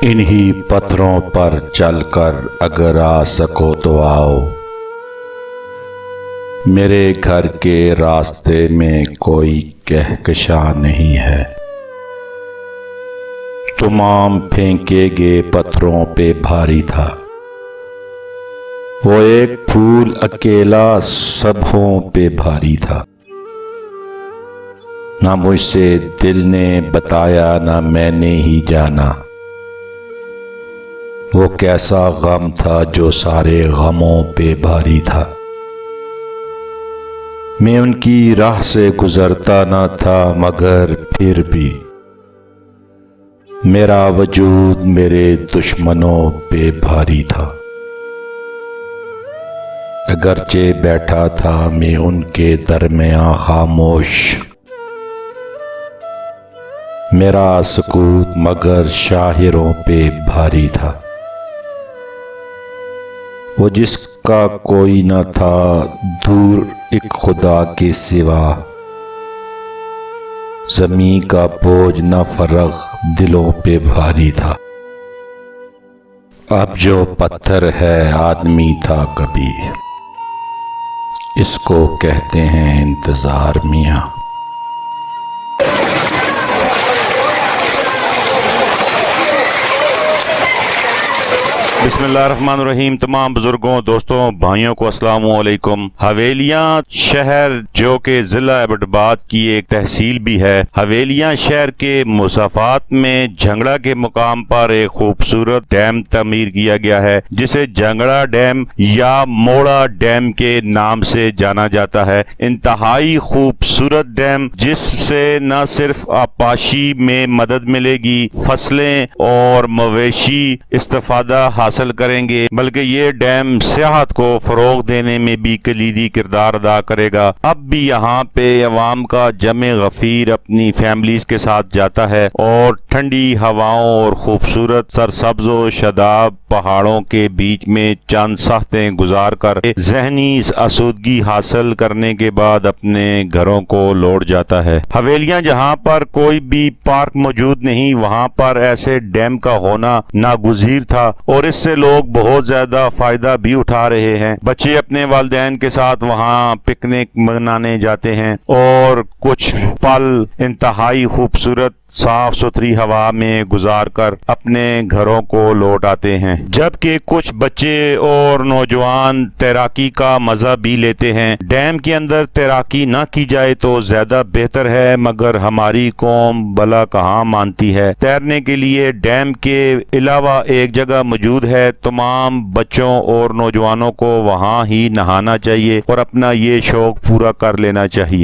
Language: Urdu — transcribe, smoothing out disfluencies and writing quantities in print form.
انہی پتھروں پر چل کر اگر آ سکو تو آؤ، میرے گھر کے راستے میں کوئی کہکشاں نہیں ہے۔ تمام پھینکے گئے پتھروں پہ بھاری تھا، وہ ایک پھول اکیلا سبھوں پہ بھاری تھا۔ نہ مجھ سے دل نے بتایا نہ میں نے ہی جانا، وہ کیسا غم تھا جو سارے غموں پہ بھاری تھا۔ میں ان کی راہ سے گزرتا نہ تھا مگر پھر بھی میرا وجود میرے دشمنوں پہ بھاری تھا۔ اگرچہ بیٹھا تھا میں ان کے درمیان خاموش، میرا سکوت مگر شاعروں پہ بھاری تھا۔ وہ جس کا کوئی نہ تھا دور ایک خدا کے سوا، زمیں کا بوجھ نہ فرق دلوں پہ بھاری تھا۔ اب جو پتھر ہے آدمی تھا کبھی، اس کو کہتے ہیں انتظار میاں۔ بسم اللہ الرحمن الرحیم۔ تمام بزرگوں، دوستوں، بھائیوں کو السلام علیکم۔ حویلیاں شہر جو کہ ضلع ایبٹ آباد کی ایک تحصیل بھی ہے، حویلیاں شہر کے مسافات میں جھنگڑا کے مقام پر ایک خوبصورت ڈیم تعمیر کیا گیا ہے، جسے جھنگڑا ڈیم یا موڑا ڈیم کے نام سے جانا جاتا ہے۔ انتہائی خوبصورت ڈیم جس سے نہ صرف آبپاشی میں مدد ملے گی، فصلیں اور مویشی استفادہ حاصل کریں گے، بلکہ یہ ڈیم سیاحت کو فروغ دینے میں بھی کلیدی کردار ادا کرے گا۔ اب بھی یہاں پہ عوام کا جمع غفیر اپنی فیملیز کے ساتھ جاتا ہے اور ٹھنڈی ہواؤں اور خوبصورت سرسبز و شاداب پہاڑوں کے بیچ میں چند ساعتیں گزار کر ذہنی آسودگی حاصل کرنے کے بعد اپنے گھروں کو لوٹ جاتا ہے۔ حویلیاں جہاں پر کوئی بھی پارک موجود نہیں، وہاں پر ایسے ڈیم کا ہونا ناگزیر تھا اور اس سے لوگ بہت زیادہ فائدہ بھی اٹھا رہے ہیں۔ بچے اپنے والدین کے ساتھ وہاں پکنک منانے جاتے ہیں اور کچھ پل انتہائی خوبصورت صاف ستھری ہوا میں گزار کر اپنے گھروں کو لوٹ آتے ہیں، جبکہ کچھ بچے اور نوجوان تیراکی کا مزہ بھی لیتے ہیں۔ ڈیم کے اندر تیراکی نہ کی جائے تو زیادہ بہتر ہے، مگر ہماری قوم بلا کہاں مانتی ہے۔ تیرنے کے لیے ڈیم کے علاوہ ایک جگہ موجود ہے، تمام بچوں اور نوجوانوں کو وہاں ہی نہانا چاہیے اور اپنا یہ شوق پورا کر لینا چاہیے۔